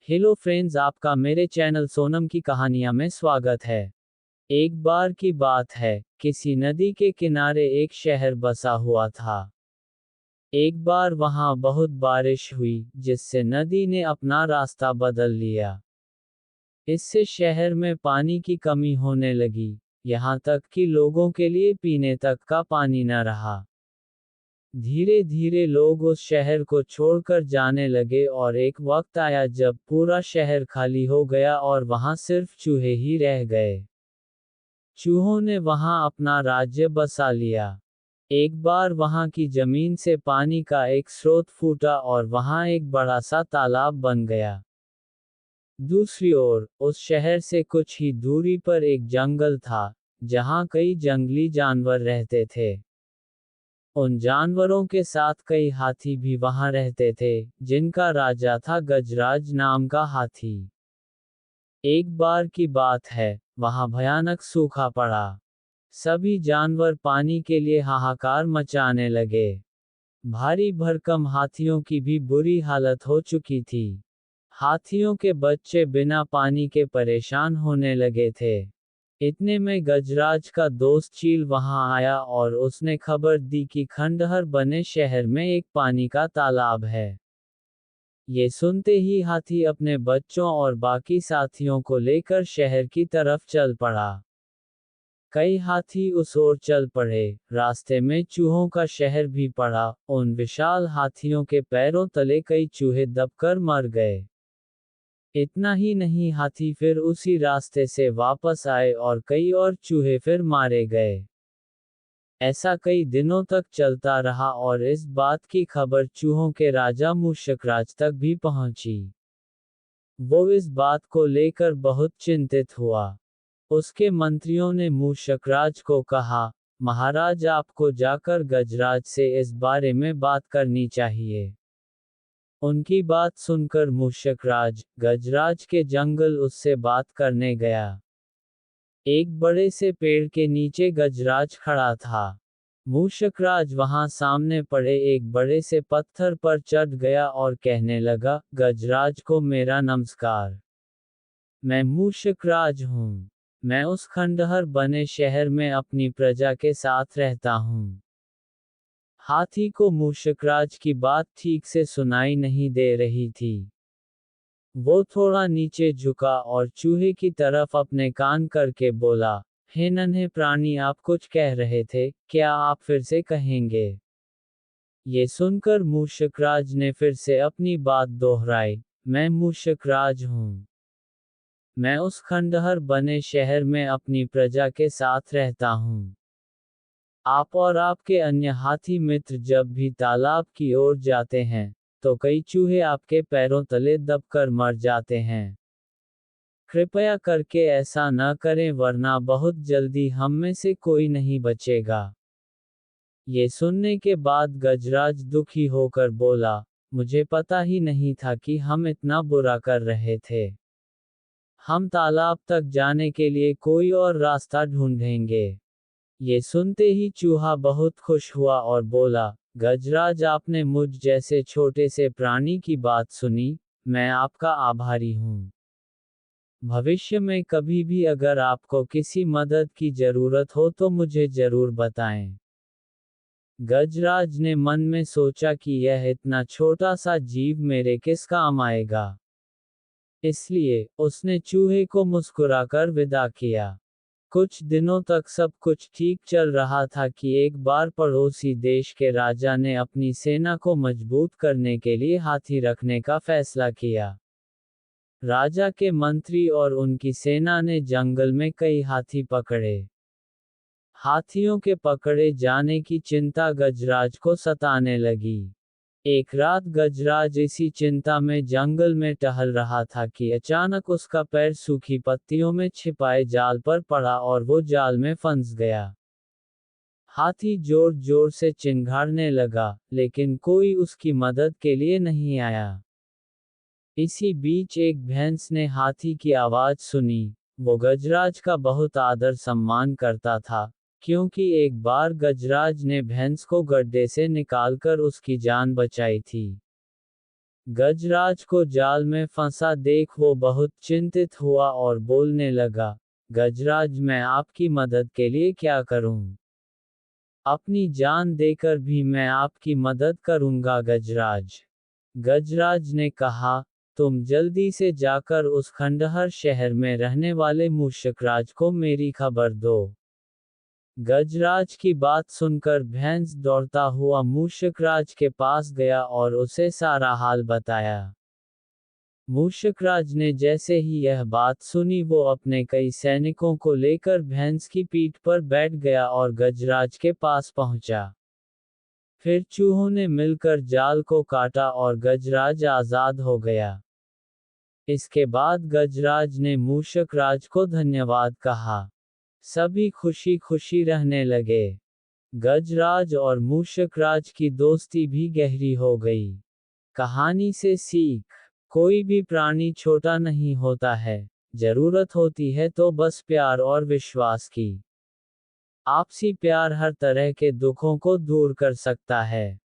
Hello friends, आपका मेरे channel Sonam की कहानियां में स्वागत है। एक बार की बात है, किसी नदी के किनारे एक शहर बसा हुआ था। एक बार वहां बहुत बारिश हुई, जिससे नदी ने अपना रास्ता बदल लिया। इससे शहर में पानी की कमी होने लगी, यहाँ तक कि लोगों के लिए पीने तक का पानी न रहा। धीरे धीरे लोग उस शहर को छोड़कर जाने लगे और एक वक्त आया जब पूरा शहर खाली हो गया और वहां सिर्फ चूहे ही रह गए। चूहों ने वहां अपना राज्य बसा लिया। एक बार वहां की जमीन से पानी का एक स्रोत फूटा और वहां एक बड़ा सा तालाब बन गया। दूसरी ओर, उस शहर से कुछ ही दूरी पर एक जंगल था, जहां कई जंगली जानवर रहते थे। उन जानवरों के साथ कई हाथी भी वहां रहते थे, जिनका राजा था गजराज नाम का हाथी। एक बार की बात है, वहां भयानक सूखा पड़ा। सभी जानवर पानी के लिए हाहाकार मचाने लगे। भारी भरकम हाथियों की भी बुरी हालत हो चुकी थी। हाथियों के बच्चे बिना पानी के परेशान होने लगे थे। इतने में गजराज का दोस्त चील वहां आया और उसने खबर दी कि खंडहर बने शहर में एक पानी का तालाब है। ये सुनते ही हाथी अपने बच्चों और बाकी साथियों को लेकर शहर की तरफ चल पड़ा। कई हाथी उस ओर चल पड़े। रास्ते में चूहों का शहर भी पड़ा। उन विशाल हाथियों के पैरों तले कई चूहे दबकर मर गए। इतना ही नहीं, हाथी फिर उसी रास्ते से वापस आए और कई और चूहे फिर मारे गए। ऐसा कई दिनों तक चलता रहा और इस बात की खबर चूहों के राजा मूषकराज तक भी पहुंची। वो इस बात को लेकर बहुत चिंतित हुआ। उसके मंत्रियों ने मूषकराज को कहा, महाराज, आपको जाकर गजराज से इस बारे में बात करनी चाहिए। उनकी बात सुनकर मूषकराज, गजराज के जंगल उससे बात करने गया। एक बड़े से पेड़ के नीचे गजराज खड़ा था। मूषकराज वहां सामने पड़े एक बड़े से पत्थर पर चढ़ गया और कहने लगा, गजराज को मेरा नमस्कार। मैं मूषकराज हूँ। मैं उस खंडहर बने शहर में अपनी प्रजा के साथ रहता हूँ। हाथी को मूषकराज की बात ठीक से सुनाई नहीं दे रही थी। वो थोड़ा नीचे झुका और चूहे की तरफ अपने कान करके बोला, हे नन्हे प्राणी, आप कुछ कह रहे थे, क्या आप फिर से कहेंगे? ये सुनकर मूषकराज ने फिर से अपनी बात दोहराई, मैं मूषकराज हूँ। मैं उस खंडहर बने शहर में अपनी प्रजा के साथ रहता हूँ। आप और आपके अन्य हाथी मित्र जब भी तालाब की ओर जाते हैं, तो कई चूहे आपके पैरों तले दबकर मर जाते हैं। कृपया करके ऐसा न करें, वरना बहुत जल्दी हम में से कोई नहीं बचेगा। ये सुनने के बाद गजराज दुखी होकर बोला, मुझे पता ही नहीं था कि हम इतना बुरा कर रहे थे। हम तालाब तक जाने के लिए कोई और रास्ता ढूंढेंगे। ये सुनते ही चूहा बहुत खुश हुआ और बोला, गजराज, आपने मुझ जैसे छोटे से प्राणी की बात सुनी, मैं आपका आभारी हूँ। भविष्य में कभी भी अगर आपको किसी मदद की जरूरत हो तो मुझे जरूर बताएं। गजराज ने मन में सोचा कि यह इतना छोटा सा जीव मेरे किस काम आएगा। इसलिए उसने चूहे को मुस्कुराकर विदा किया। कुछ दिनों तक सब कुछ ठीक चल रहा था कि एक बार पड़ोसी देश के राजा ने अपनी सेना को मजबूत करने के लिए हाथी रखने का फैसला किया। राजा के मंत्री और उनकी सेना ने जंगल में कई हाथी पकड़े। हाथियों के पकड़े जाने की चिंता गजराज को सताने लगी। एक रात गजराज इसी चिंता में जंगल में टहल रहा था कि अचानक उसका पैर सूखी पत्तियों में छिपाए जाल पर पड़ा और वो जाल में फंस गया। हाथी जोर जोर से चिंघाड़ने लगा, लेकिन कोई उसकी मदद के लिए नहीं आया। इसी बीच एक भैंस ने हाथी की आवाज सुनी। वो गजराज का बहुत आदर सम्मान करता था, क्योंकि एक बार गजराज ने भैंस को गड्ढे से निकालकर उसकी जान बचाई थी। गजराज को जाल में फंसा देख वो बहुत चिंतित हुआ और बोलने लगा, गजराज मैं आपकी मदद के लिए क्या करूं? अपनी जान देकर भी मैं आपकी मदद करूंगा गजराज। गजराज ने कहा, तुम जल्दी से जाकर उस खंडहर शहर में रहने वाले मूषकराज को मेरी खबर दो। गजराज की बात सुनकर भैंस दौड़ता हुआ मूषकराज के पास गया और उसे सारा हाल बताया। मूषकराज ने जैसे ही यह बात सुनी वो अपने कई सैनिकों को लेकर भैंस की पीठ पर बैठ गया और गजराज के पास पहुंचा। फिर चूहों ने मिलकर जाल को काटा और गजराज आजाद हो गया। इसके बाद गजराज ने मूषकराज को धन्यवाद कहा। सभी खुशी खुशी रहने लगे। गजराज और मूषकराज की दोस्ती भी गहरी हो गई। कहानी से सीख, कोई भी प्राणी छोटा नहीं होता है, जरूरत होती है तो बस प्यार और विश्वास की। आपसी प्यार हर तरह के दुखों को दूर कर सकता है।